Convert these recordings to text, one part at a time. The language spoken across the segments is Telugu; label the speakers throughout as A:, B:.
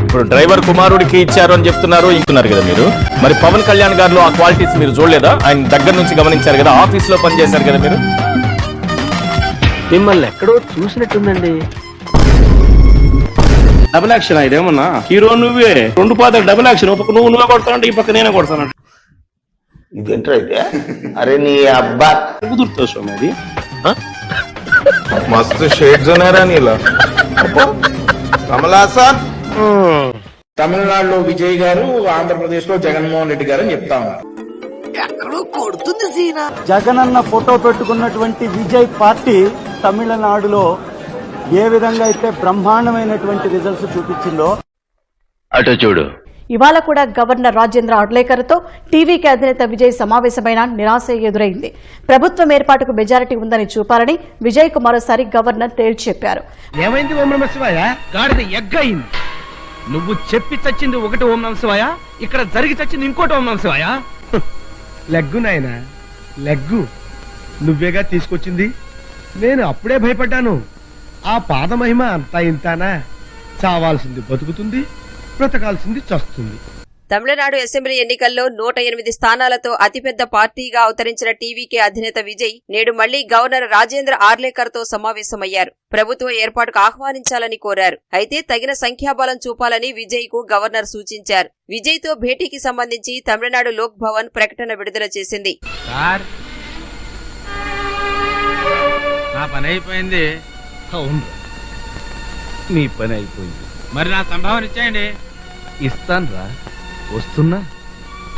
A: ఇప్పుడు డ్రైవర్ కుమారుడికి ఇచ్చారు అని చెప్తున్నారు ఇంటున్నారు కదా మీరు. మరి పవన్ కళ్యాణ్ గారిలో ఆ క్వాలిటీస్ మీరు చూడలేదా? ఆయన దగ్గర నుంచి గమనించారు కదా, ఆఫీస్ లో పనిచేశారు కదా మీరు.
B: మిమ్మల్ని ఎక్కడో చూసినట్టుందండి.
C: డబుల్ యాక్షన్ ఇదేమన్నా హీరో నువ్వే, రెండు పాత్ర డబుల్ యాక్షన్. ఒక పక్క నువ్వే కొడతానంటే ఈ పక్క నేనే కొడతానంట.
D: ఇదేంటో అయితే అరే నీ అబ్బా
C: కుదురుతా స్వామి అది.
A: మస్తు షేడ్స్ ఉన్నారా నీలో.
D: కమలాసన్ తమిళనాడులో విజయ్ గారు, ఆంధ్రప్రదేశ్ లో జగన్మోహన్ రెడ్డి గారు అని చెప్తా ఉన్నారు.
E: జగనన్న ఫోటో పెట్టుకున్నటువంటి విజయ్ పార్టీ తమిళనాడులో ఏ విధంగా అయితే బ్రహ్మాండమైనటువంటి రిజల్ట్స్ చూపించిందో
B: అటు చూడు.
F: ఇవాళ కూడా గవర్నర్ రాజేంద్ర అర్లేకర్తో టీవీకి అధినేత విజయ్ సమావేశమైన నిరాశ ఎదురైంది. ప్రభుత్వం ఏర్పాటుకు మెజారిటీ ఉందని చూపాలని విజయ్ కు మరోసారి గవర్నర్ తేల్చి చెప్పారు.
G: ఏమైంది ఓం నమ శివాయ? గాడిద ఎగ్గయింది. నువ్వు చెప్పి చచ్చింది ఒకటి ఓం నమ శివాయ, ఇక్కడ జరిగి చచ్చింది ఇంకోటి ఓం నమ శివాయ. లెగ్గు నాయనా లెగ్గు, నువ్వేగా తీసుకొచ్చింది. నేను అప్పుడే భయపడ్డాను. ఆ పాదమహిమ అంతా ఇంతానా? చావాల్సింది బతుకుతుంది, బ్రతకాల్సింది చస్తుంది.
H: తమిళనాడు అసెంబ్లీ ఎన్నికల్లో 108 స్థానాలతో అతిపెద్ద పార్టీగా అవతరించిన టీవీకే అధినేత విజయ్ నేడు మళ్లీ గవర్నర్ రాజేంద్ర ఆర్లేకర్తో సమావేశమయ్యారు. ప్రభుత్వ ఏర్పాటుకు ఆహ్వానించాలని కోరారు. అయితే తగిన సంఖ్యాబలం చూపాలని విజయ్ కు గవర్నర్ సూచించారు. విజయ్ తో భేటీకి సంబంధించి తమిళనాడు లోక్ భవన్ ప్రకటన విడుదల చేసింది.
G: నా పని అయిపోయింది. అవును, నీ పని అయిపోయింది. మరి నా సంభావన ఇచ్చేయండి. ఇస్తాను రా, వస్తున్నా.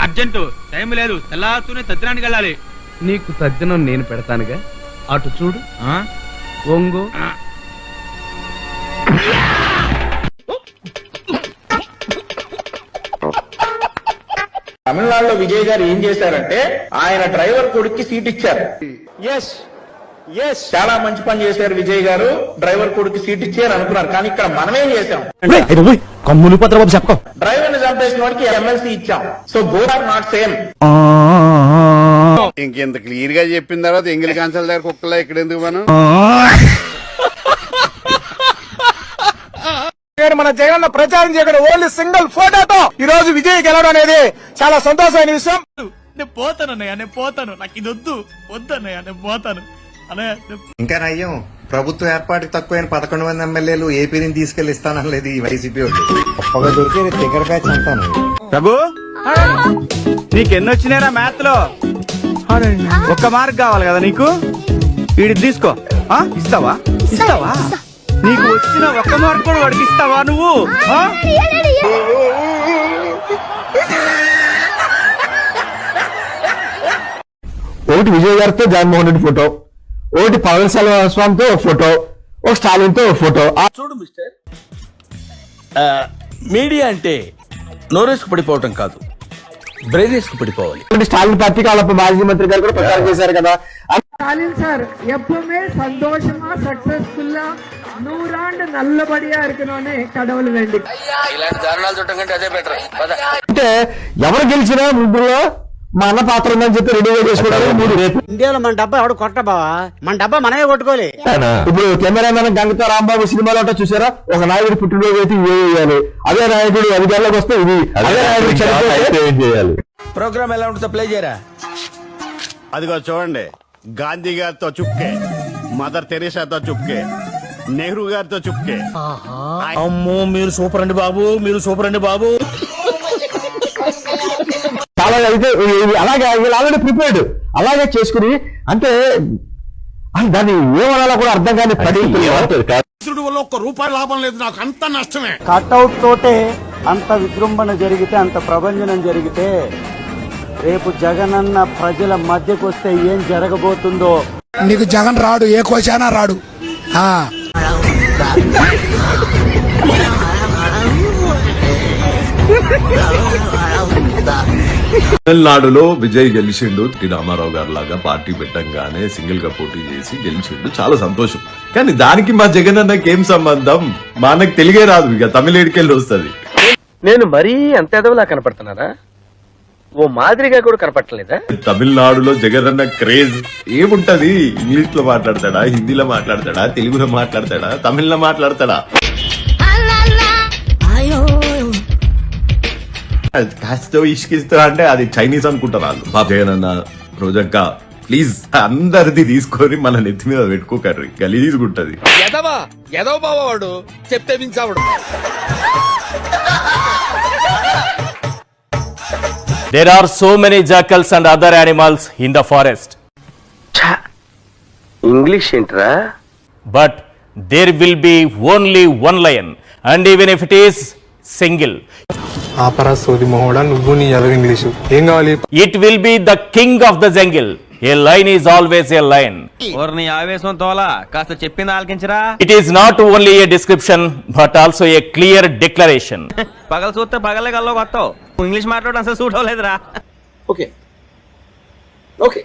G: అర్జెంటు, టైం లేదు. తెల్లారుతూనే తద్దినానికి వెళ్ళాలి. నీకు తద్దినం నేను పెడతానుగా, అటు చూడు. ఒంగో.
D: తమిళనాడులో విజయ్ గారు ఏం చేశారంటే ఆయన డ్రైవర్ కొడుక్కి సీట్ ఇచ్చారు. చాలా మంచి పని చేశారు విజయ్ గారు, డ్రైవర్ కొడుకు సీట్ ఇచ్చారు అనుకున్నారు. కానీ ఇక్కడ మనమేం చేశాం,
E: కమ్ములు పత్రబాబు చెప్పకం,
D: డ్రైవర్ ని చంపేసిన వాడికి ఎమ్మెల్సీ ఇచ్చాం. So both are not same.
I: ఇంకెంత క్లియర్ గా చెప్పిన తర్వాత ఎంగిలి కాంచాల దగ్గర కుక్కలా ఇక్కడ ఎందుకు మనం
D: మన జగన్ ప్రచారం చేయడం ఓన్లీ సింగిల్ ఫోటోతో ఈ రోజు విజయ్ గెలవడం అనేది చాలా సంతోషమైన విషయం.
G: నేను పోతానన్నయ్య, నేను పోతాను. నాకు ఇది వద్దన్నయ్య, నేను పోతాను.
J: ఇంకా నయ్యం, ప్రభుత్వ ఏర్పాటుకు తక్కువైన 11 మంది ఎమ్మెల్యేలు ఏపీని తీసుకెళ్లి ఇస్తానలేదు ఈ వైసీపీ ఒక్కగా దొరికే టికెట్ బ్యాచ్ అంటాను.
E: ప్రభు నీకెన్నొచ్చినారా మ్యాథ్ లో? ఒక్క మార్క్ కావాలి కదా నీకు, వీడి తీసుకో. ఇస్తావా? నీకు వచ్చిన ఒక్క మార్క్ కూడా వాడికి ఇస్తావా నువ్వు?
C: ఒకటి విజయ్ గారితో జగన్మోహన్ రెడ్డి ఫోటో, ఒకటి పవన్ స్వామితో ఫోటో, ఒక స్టాలిన్ తో ఫోటో.
G: చూడు మిస్టర్, మీడియా అంటే నోరేసుకు పడిపోవటం కాదు, బ్రెయిన్ వేసుకు పడిపోవాలి.
C: స్టాలిన్ పార్టీకి వాళ్ళ మాజీ మంత్రి గారు కూడా ప్రచారం చేశారు కదా.
K: ஸ்டாலின் சார் எப்பவுமே சந்தோஷமா சக்சஸ்ஃபுல்லா 100 ஆண்டு நல்லபடியா இருக்கணும்னு கடவுள் வேண்டி.
G: ఇలాంటి దారుణాలు చూడటం కంటే అదే బెటర్.
C: అంటే ఎవరు గెలిచినా ముగ్గురులో మా అన్న పాత్ర ఉందని చెప్పి రెడీగా చేసుకుంటారు.
E: ఇండియాలో మన డబ్బా ఎవడు కొట్ట బావా, మన డబ్బా మనమే కొట్టుకోవాలి.
C: ఇప్పుడు కెమెరామెన్ గంగతో రాంబాబు సినిమాలో చూసారా, ఒక నాయకుడు పుట్టినరోజు అయితే ఇవే చేయాలి, అదే నాయకుడు 5 ఏళ్ళకి వస్తే ఇది, అదే నాయకుడు చనిపోతే ఏం చేయాలి.
G: ప్రోగ్రామ్ ఎలా ఉంటుందో ప్లే చేయరా.
I: అదిగో చూడండి, గాంధీ గారితో చుక్కే, మదర్ తెరీసాతో చుక్కే, నెహ్రూ గారితో చుక్కే.
G: అమ్మో మీరు సూపర్ అండి బాబు, మీరు సూపర్ అండి బాబు.
C: చాలా అయితే అలాగే వీళ్ళు ఆల్రెడీ ప్రిపేర్డ్ అలాగే చేసుకుని, అంటే దాన్ని ఏమనాలో కూడా అర్థం కాని పరిస్థితులు.
I: వల్ల ఒక్క రూపాయి లాభం లేదు, నాకు అంత నష్టమే.
E: కట్అవుట్ తోటే అంత విజృంభణ జరిగితే, అంత ప్రభంజనం జరిగితే, రేపు జగనన్న ప్రజల మధ్యకు వస్తే ఏం జరగబోతుందో.
J: నీకు జగన్ రాడు, ఏ కోశానా రాడు.
L: తమిళనాడులో విజయ్ గెలిచిండు. రామారావు గారు లాగా పార్టీ పెట్టంగానే సింగిల్ గా పోటీ చేసి గెలిచిండు, చాలా సంతోషం. కానీ దానికి మా జగన్ అన్నకి ఏం సంబంధం? మనకు తెలుగే రాదు, ఇక తమిళ ఏడికెళ్ళి వస్తుంది.
B: నేను మరీ అంత ఎదవలా కనపడుతున్నారా? ఓ మాదిరిగా కూడా కనపట్టలేదా?
L: తమిళనాడులో జగనన్న క్రేజ్ ఏముంటది? ఇంగ్లీష్ లో మాట్లాడతాడా, హిందీలో మాట్లాడతాడా, తెలుగులో మాట్లాడతాడా, తమిళ్లో మాట్లాడతాడా? కాస్తో ఇష్కిస్తా అంటే అది చైనీస్ అనుకుంటారు వాళ్ళు. బాబు జగనన్న, రోజక్క ప్లీజ్ అందరిది తీసుకొని మన నెత్తి మీద పెట్టుకోకర్రి, గలీజుగుంటది.
D: ఎదవ బావాడు చెప్తే వించావుడు.
A: There are so many jackals and other animals in the forest.
B: English ఏంట్రా?
A: But there will be only one lion. And even if it is single,
D: ఆపరా సోది మొహోడా, నువ్వు నీ ఎదవ ఇంగ్లీషు ఏం కావాలి?
A: it will be the king of the jungle. A lion is always a lion.
E: నీ ఆవేశం తోలా కాస్త చెప్పింది ఆలకించరా.
A: It is not only a description but also a clear declaration.
E: పగలు చూస్తే పగలే కల్లో కొత్తావు. ఇంగ్లీష్ మాట్లాడడం అసలు సూట్ అవ్వలేదురా.
D: Okay okay